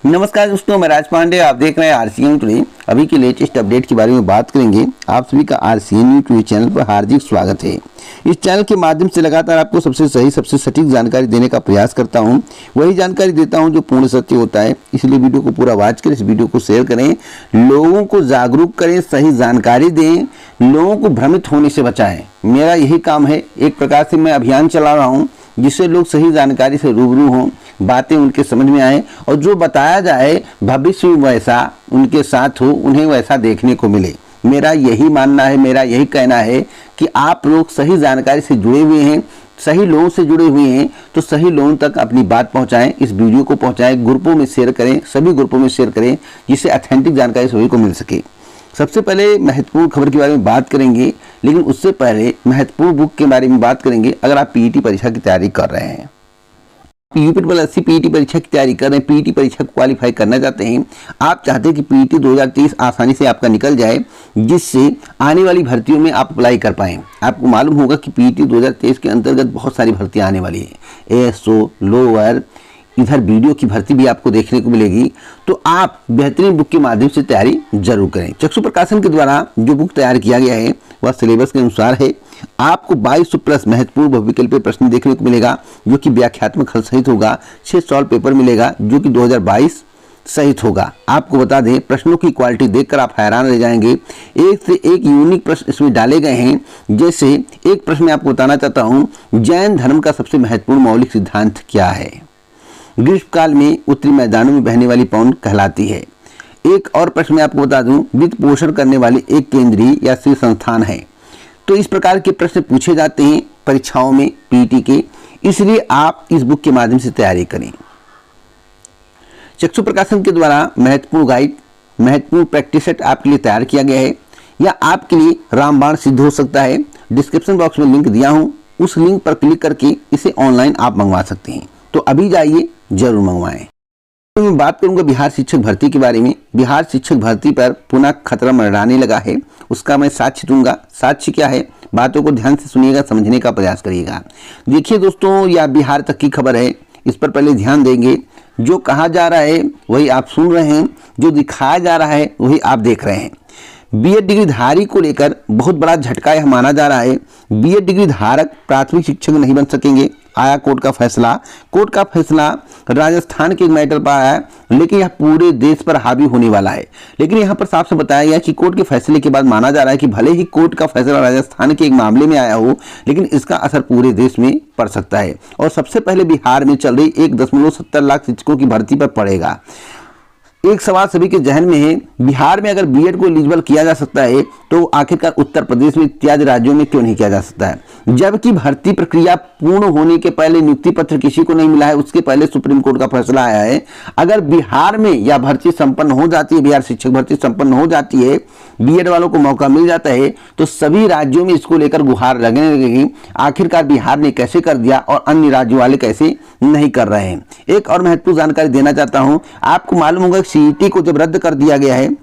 नमस्कार दोस्तों, मैं राज पांडे। आप देख रहे हैं आरसीएन टुडे। अभी के लेटेस्ट अपडेट के बारे में बात करेंगे। आप सभी का आरसीएन टुडे चैनल पर हार्दिक स्वागत है। इस चैनल के माध्यम से लगातार आपको सबसे सही, सबसे सटीक जानकारी देने का प्रयास करता हूं। वही जानकारी देता हूं जो पूर्ण सत्य होता है। इसलिए वीडियो को पूरा वॉच करें, इस वीडियो को शेयर करें, लोगों को जागरूक करें, सही जानकारी दें, लोगों को भ्रमित होने से बचाएं। मेरा यही काम है। एक प्रकार से मैं अभियान चला रहा हूँ जिससे लोग सही जानकारी से रूबरू हों, बातें उनके समझ में आए और जो बताया जाए भविष्य में वैसा उनके साथ हो, उन्हें वैसा देखने को मिले। मेरा यही मानना है, मेरा यही कहना है कि आप लोग सही जानकारी से जुड़े हुए हैं, सही लोगों से जुड़े हुए हैं, तो सही लोगों तक अपनी बात पहुंचाएं, इस वीडियो को पहुंचाएं, ग्रुपों में शेयर करें, सभी ग्रुपों में शेयर करें जिससे ऑथेंटिक जानकारी सभी को मिल सके। सबसे पहले महत्वपूर्ण खबर के बारे में बात करेंगे, लेकिन उससे पहले महत्वपूर्ण बुक के बारे में बात करेंगे। अगर आप पीईटी परीक्षा की तैयारी कर रहे हैं, यूपी पीईटी परीक्षा की तैयारी कर रहे हैं, पीईटी परीक्षा क्वालिफाई करना चाहते हैं, आप चाहते हैं कि पीईटी 2023 आसानी से आपका निकल जाए, जिससे आने वाली भर्तियों में आप अप्लाई कर पाएं। आपको मालूम होगा कि पीईटी 2023 के अंतर्गत बहुत सारी भर्तियां आने वाली है। एएसओ, लोअर, इधर वीडियो की भर्ती भी आपको देखने को मिलेगी। तो आप बेहतरीन बुक के माध्यम से तैयारी जरूर करें। चक्षु प्रकाशन के द्वारा जो बुक तैयार किया गया है वह सिलेबस के अनुसार है। आपको 2200 प्लस महत्वपूर्ण बहुविकल्पीय प्रश्न देखने को मिलेगा, जो कि व्याख्यात्मक हल सहित होगा। 6 सॉल्व पेपर मिलेगा, जो कि 2022 सहित होगा। आपको बता दें, प्रश्नों की क्वालिटी देखकर आप हैरान रह जाएंगे। एक से एक यूनिक प्रश्न इसमें डाले गए हैं। जैसे एक प्रश्न मैं आपको बताना चाहता हूँ, जैन धर्म का सबसे महत्वपूर्ण मौलिक सिद्धांत क्या है? ग्रीष्मकाल में उत्तरी मैदानों में बहने वाली पवन कहलाती है। एक और प्रश्न मैं आपको बता दूं, वित्त पोषण करने वाली एक केंद्रीय या शीर्ष संस्थान है। तो इस प्रकार के प्रश्न पूछे जाते हैं परीक्षाओं में पीईटी के, इसलिए आप इस बुक के माध्यम से तैयारी करें। चक्षु प्रकाशन के द्वारा महत्वपूर्ण गाइड, महत्वपूर्ण प्रैक्टिस सेट आपके लिए तैयार किया गया है। या आपके लिए रामबाण सिद्ध हो सकता है। डिस्क्रिप्शन बॉक्स में लिंक दिया हूं, उस लिंक पर क्लिक करके इसे ऑनलाइन आप मंगवा सकते हैं। तो अभी जाइए, जरूर मंगवाएं। तो मैं बात करूंगा बिहार शिक्षक भर्ती के बारे में। बिहार शिक्षक भर्ती पर पुनः खतरा मंडराने लगा है, उसका मैं साक्ष्य दूंगा। साक्ष्य क्या है, बातों को ध्यान से सुनिएगा, समझने का प्रयास करिएगा। देखिए दोस्तों, यह बिहार तक की खबर है, इस पर पहले ध्यान देंगे। जो कहा जा रहा है वही आप सुन रहे हैं, जो दिखाया जा रहा है वही आप देख रहे हैं। बीएड डिग्री धारी को लेकर बहुत बड़ा झटका यह माना जा रहा है। बीएड डिग्री धारक प्राथमिक शिक्षक नहीं बन सकेंगे। आया कोर्ट का फैसला। कोर्ट का फैसला राजस्थान के एक मैटर पर आया, लेकिन यह पूरे देश पर हावी होने वाला है। लेकिन यहाँ पर साफ से बताया गया कि कोर्ट के फैसले के बाद माना जा रहा है कि भले ही कोर्ट का फैसला राजस्थान के एक मामले में आया हो, लेकिन इसका असर पूरे देश में पड़ सकता है। और सबसे पहले बिहार में चल रही 1.70 लाख शिक्षकों की भर्ती पर पड़ेगा। एक सवाल सभी के जहन में है, बिहार में अगर बीएड को एलिजिबल किया जा सकता है तो आखिरकार उत्तर प्रदेश में इत्यादि राज्यों में क्यों नहीं किया जा सकता है? जबकि भर्ती प्रक्रिया पूर्ण होने के पहले नियुक्ति पत्र किसी को नहीं मिला है, उसके पहले सुप्रीम कोर्ट का फैसला आया है। अगर बिहार में यह भर्ती संपन्न हो जाती है, बिहार शिक्षक भर्ती संपन्न हो जाती है, बीएड वालों को मौका मिल जाता है, तो सभी राज्यों में इसको लेकर गुहार लगने लगेगी। आखिरकार बिहार ने कैसे कर दिया और अन्य राज्यों वाले कैसे नहीं कर रहे हैं। एक और महत्वपूर्ण जानकारी देना चाहता हूं। आपको मालूम होगा सीईटी को जब रद्द कर दिया गया है,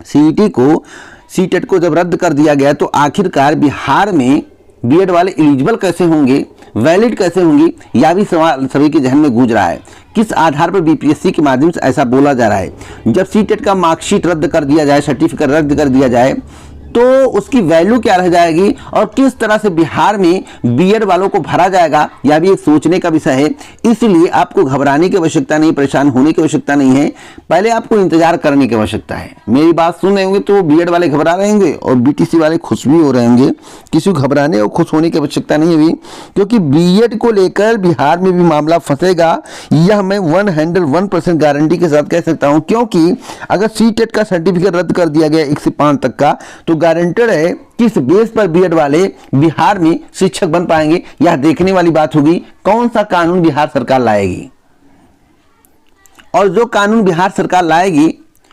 सीटेट को जब रद्द कर दिया गया, तो आखिरकार बिहार में बीएड वाले एलिजिबल कैसे होंगे, वैलिड कैसे होंगी, यह भी सवाल सभी के जहन में गूंज रहा है। किस आधार पर बीपीएससी के माध्यम से ऐसा बोला जा रहा है? जब सीटेट का मार्कशीट रद्द कर दिया जाए, सर्टिफिकेट रद्द कर दिया जाए, तो उसकी वैल्यू क्या रह जाएगी और किस तरह से बिहार में बीएड वालों को भरा जाएगा, यह भी एक सोचने का विषय है। इसलिए आपको घबराने की आवश्यकता नहीं, परेशान होने की आवश्यकता नहीं है, पहले आपको इंतजार करने की आवश्यकता है। मेरी बात सुन रहे होंगे तो बीएड वाले घबरा रहे होंगे और बीटीसी वाले खुश भी हो रहे होंगे। किसी को घबराने और खुश होने की आवश्यकता नहीं है, क्योंकि बीएड को लेकर बिहार में भी मामला फंसेगा, यह मैं 101% गारंटी के साथ कह सकता हूं। क्योंकि अगर सीटेट का सर्टिफिकेट रद्द कर दिया गया 1 से 5 तक का, तो गारंटेड है किस बेस पर बीएड वाले बिहार में शिक्षक बन पाएंगे, यह देखने वाली बात होगी। कौन सा कानून बिहार सरकार लाएगी, और जो कानून बिहार सरकार लाएगी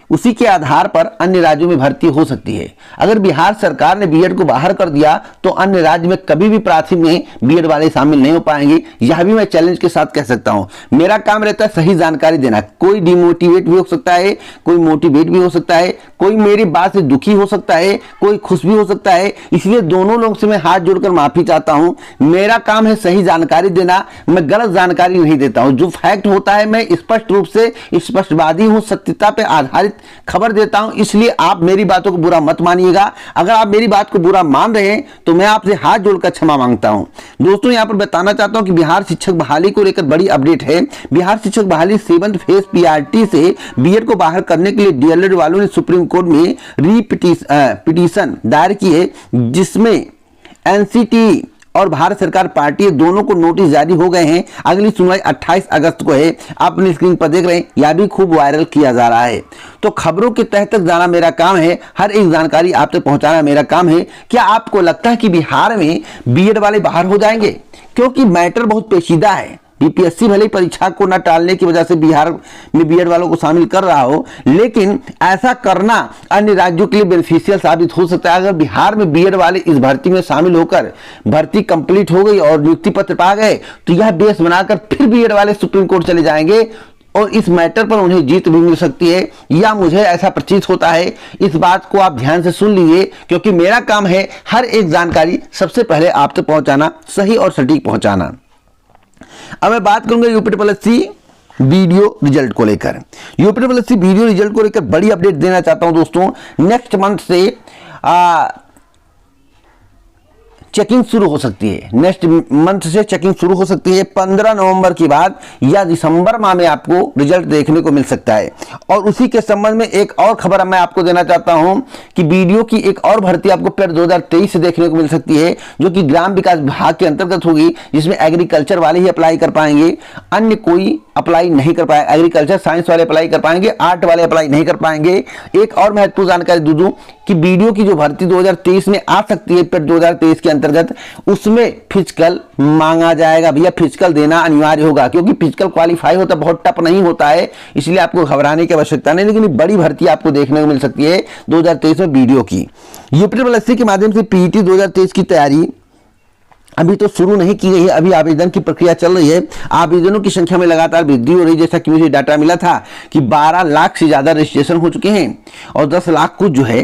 उसी के आधार पर अन्य राज्यों में भर्ती हो सकती है। अगर बिहार सरकार ने बीएड को बाहर कर दिया तो अन्य राज्य में कभी भी प्राथमिक में बीएड वाले शामिल नहीं हो पाएंगे। यह भी मैं चैलेंज के साथ कह सकता हूं। मेरा काम रहता है सही जानकारी देना। कोई डिमोटिवेट भी हो सकता है, कोई मोटिवेट भी हो सकता है, कोई मेरी बात से दुखी हो सकता है, कोई खुश भी हो सकता है। इसलिए दोनों लोगों से मैं हाथ जोड़कर माफी चाहता हूं। मेरा काम है सही जानकारी देना, मैं गलत जानकारी नहीं देता हूं। जो फैक्ट होता है मैं स्पष्ट रूप से स्पष्टवादी हूं, सत्यता पर आधारित खबर देता हूं। इसलिए आप मेरी बातों को बुरा मत मानिएगा। अगर आप मेरी बात को बुरा मान रहे हैं तो मैं आपसे हाथ जोड़कर क्षमा मांगता हूं। दोस्तों यहां पर बताना चाहता हूं कि बिहार शिक्षक बहाली को लेकर बड़ी अपडेट है। बिहार शिक्षक बहाली 7th फेज पीआरटी से बीएड को बाहर करने के लिए डीएलएड वालों ने सुप्रीम कोर्ट में पिटीशन दायर की है, जिसमें एनसीटी और भारत सरकार पार्टी दोनों को नोटिस जारी हो गए हैं। अगली सुनवाई 28 अगस्त को है। आप अपनी स्क्रीन पर देख रहे हैं, यह भी खूब वायरल किया जा रहा है। तो खबरों के तह तक जाना मेरा काम है, हर एक जानकारी आप तक पहुंचाना मेरा काम है। क्या आपको लगता है कि बिहार में बीएड वाले बाहर हो जाएंगे? क्योंकि मैटर बहुत पेचीदा है। बीपीएससी भले परीक्षा को न टालने की वजह से बिहार में बीएड वालों को शामिल कर रहा हो, लेकिन ऐसा करना अन्य राज्यों के लिए बेनिफिशियल साबित हो सकता है। अगर बिहार में बीएड वाले इस भर्ती में शामिल होकर भर्ती कंप्लीट हो गई और नियुक्ति पत्र पा गए तो यह बेस बनाकर फिर बीएड वाले सुप्रीम कोर्ट चले जाएंगे और इस मैटर पर उन्हें जीत भी मिल सकती है, या मुझे ऐसा प्रतीत होता है। इस बात को आप ध्यान से सुन लीजिए, क्योंकि मेरा काम है हर एक जानकारी सबसे पहले आप तक पहुंचाना, सही और सटीक पहुंचाना। अब मैं बात करूंगा यूपीएससी वीडियो रिजल्ट को लेकर। यूपीएससी वीडियो रिजल्ट को लेकर बड़ी अपडेट देना चाहता हूं दोस्तों। नेक्स्ट मंथ से चेकिंग शुरू हो सकती है। नेक्स्ट मंथ से चेकिंग शुरू हो सकती है। 15 नवंबर के बाद या दिसंबर माह में आपको रिजल्ट देखने को मिल सकता है। और उसी के संबंध में एक और खबर मैं आपको देना चाहता हूं कि वीडियो की एक और भर्ती आपको पेड 2023 से देखने को मिल सकती है, जो कि ग्राम विकास विभाग के अंतर्गत होगी, जिसमें एग्रीकल्चर वाले ही अप्लाई कर पाएंगे, अन्य कोई अप्लाई नहीं कर पाएगा। एग्रीकल्चर साइंस वाले अप्लाई कर पाएंगे, आर्ट वाले अप्लाई नहीं कर पाएंगे। एक और महत्वपूर्ण जानकारी दे दूं कि वीडियो की जो भर्ती 2023 में आ सकती है पेड 2023 के अंतर्गत, उसमें फिजिकल मांगा जाएगा। भैया फिजिकल देना अनिवार्य होगा, क्योंकि फिजिकल क्वालिफाई होता बहुत टफ नहीं होता है, इसलिए आपको घबराने की आवश्यकता नहीं। लेकिन बड़ी भर्ती आपको देखने को मिल सकती है 2023 में वीडियो की। यूपीएससी के माध्यम से पीईटी 2023 की तैयारी अभी तो शुरू नहीं की गई है, अभी आवेदन की प्रक्रिया चल रही है। आवेदनों की संख्या में लगातार वृद्धि हो रही है। जैसा कि मुझे डाटा मिला था कि 12 लाख से ज्यादा रजिस्ट्रेशन हो चुके हैं और 10 लाख कुछ जो है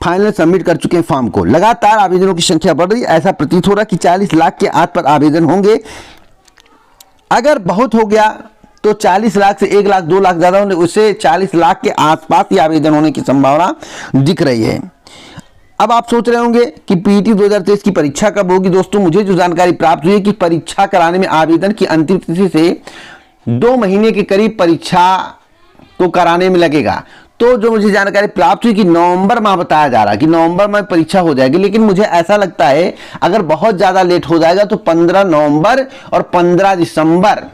फाइनल सबमिट कर चुके हैं फॉर्म को। लगातार आवेदनों की संख्या बढ़ रही है। ऐसा प्रतीत हो रहा है कि 40 लाख के आस पर आवेदन होंगे। अगर बहुत हो गया तो 40 लाख से 1 लाख 2 लाख ज्यादा होने, उससे 40 लाख के आसपास ही आवेदन होने की संभावना दिख रही है। अब आप सोच रहे होंगे कि पीईटी 2023 की परीक्षा कब होगी। दोस्तों मुझे जो जानकारी प्राप्त हुई है कि परीक्षा कराने में आवेदन की अंतिम तिथि से 2 महीने के करीब परीक्षा को कराने में लगेगा। तो जो मुझे जानकारी प्राप्त हुई कि नवंबर माह बताया जा रहा है कि नवंबर में परीक्षा हो जाएगी, लेकिन मुझे ऐसा लगता है अगर बहुत ज्यादा लेट हो जाएगा तो 15 नवंबर और 15 दिसंबर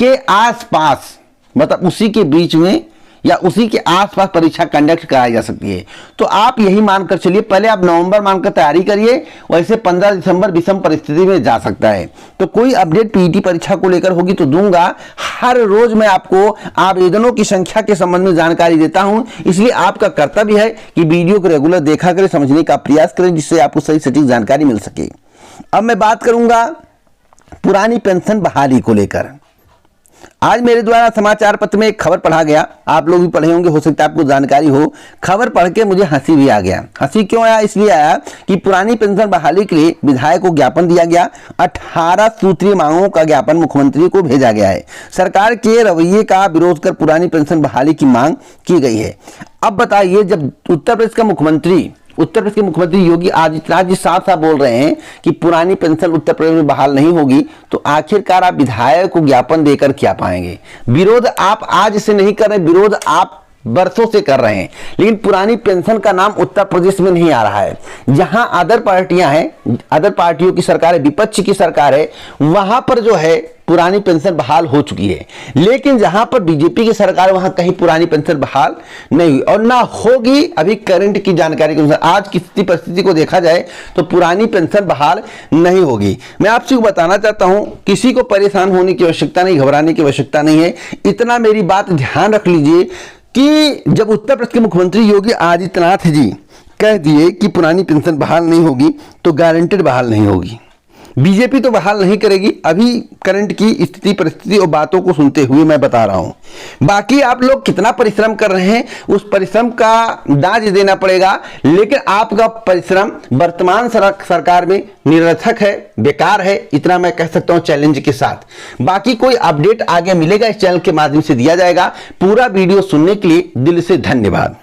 के आसपास, मतलब उसी के बीच में या उसी के आसपास परीक्षा कंडक्ट कराई जा सकती है। तो आप यही मानकर चलिए, पहले आप नवंबर मानकर तैयारी करिए, वैसे 15 दिसंबर विषम परिस्थिति में जा सकता है। तो कोई अपडेट पीईटी परीक्षा को लेकर होगी तो दूंगा। हर रोज मैं आपको आवेदनों की संख्या के संबंध में जानकारी देता हूं, इसलिए आपका कर्तव्य है कि वीडियो को रेगुलर देखा करें, समझने का प्रयास करें, जिससे आपको सही सटीक जानकारी मिल सके। अब मैं बात करूंगा पुरानी पेंशन बहाली को लेकर। आज मेरे द्वारा समाचार पत्र में एक खबर पढ़ा गया, आप लोग भी पढ़े होंगे, हो सकता है आपको जानकारी हो। खबर पढ़ के मुझे हंसी भी आ गया। हंसी क्यों आया? इसलिए आया कि पुरानी पेंशन बहाली के लिए विधायक को ज्ञापन दिया गया। 18 सूत्रीय मांगों का ज्ञापन मुख्यमंत्री को भेजा गया है। सरकार के रवैये का विरोध कर पुरानी पेंशन बहाली की मांग की गई है। अब बताइए, जब उत्तर प्रदेश के मुख्यमंत्री योगी आदित्यनाथ जी साफ साफ बोल रहे हैं कि पुरानी पेंशन उत्तर प्रदेश में बहाल नहीं होगी, तो आखिरकार आप विधायक को ज्ञापन देकर क्या पाएंगे? विरोध आप आज से नहीं कर रहे, विरोध आप बरसों से कर रहे हैं, लेकिन पुरानी पेंशन का नाम उत्तर प्रदेश में नहीं आ रहा है। जहां अदर पार्टियां हैं, अदर पार्टियों की सरकार है, विपक्ष की सरकार है, वहां पर जो है पुरानी पेंशन बहाल हो चुकी है, लेकिन जहां पर बीजेपी की सरकार वहां कहीं पुरानी पेंशन बहाल नहीं हुई और ना होगी। अभी करंट की जानकारी के अनुसार आज की स्थिति परिस्थिति को देखा जाए तो पुरानी पेंशन बहाल नहीं होगी। मैं आपसे बताना चाहता हूं, किसी को परेशान होने की आवश्यकता नहीं, घबराने की आवश्यकता नहीं है। इतना मेरी बात ध्यान रख लीजिए कि जब उत्तर प्रदेश के मुख्यमंत्री योगी आदित्यनाथ जी कह दिए कि पुरानी पेंशन बहाल नहीं होगी तो गारंटेड बहाल नहीं होगी। बीजेपी तो बहाल नहीं करेगी। अभी करंट की स्थिति परिस्थिति और बातों को सुनते हुए मैं बता रहा हूं। बाकी आप लोग कितना परिश्रम कर रहे हैं उस परिश्रम का दाज देना पड़ेगा, लेकिन आपका परिश्रम वर्तमान सरकार में निरर्थक है, बेकार है, इतना मैं कह सकता हूं चैलेंज के साथ। बाकी कोई अपडेट आगे मिलेगा इस चैनल के माध्यम से दिया जाएगा। पूरा वीडियो सुनने के लिए दिल से धन्यवाद।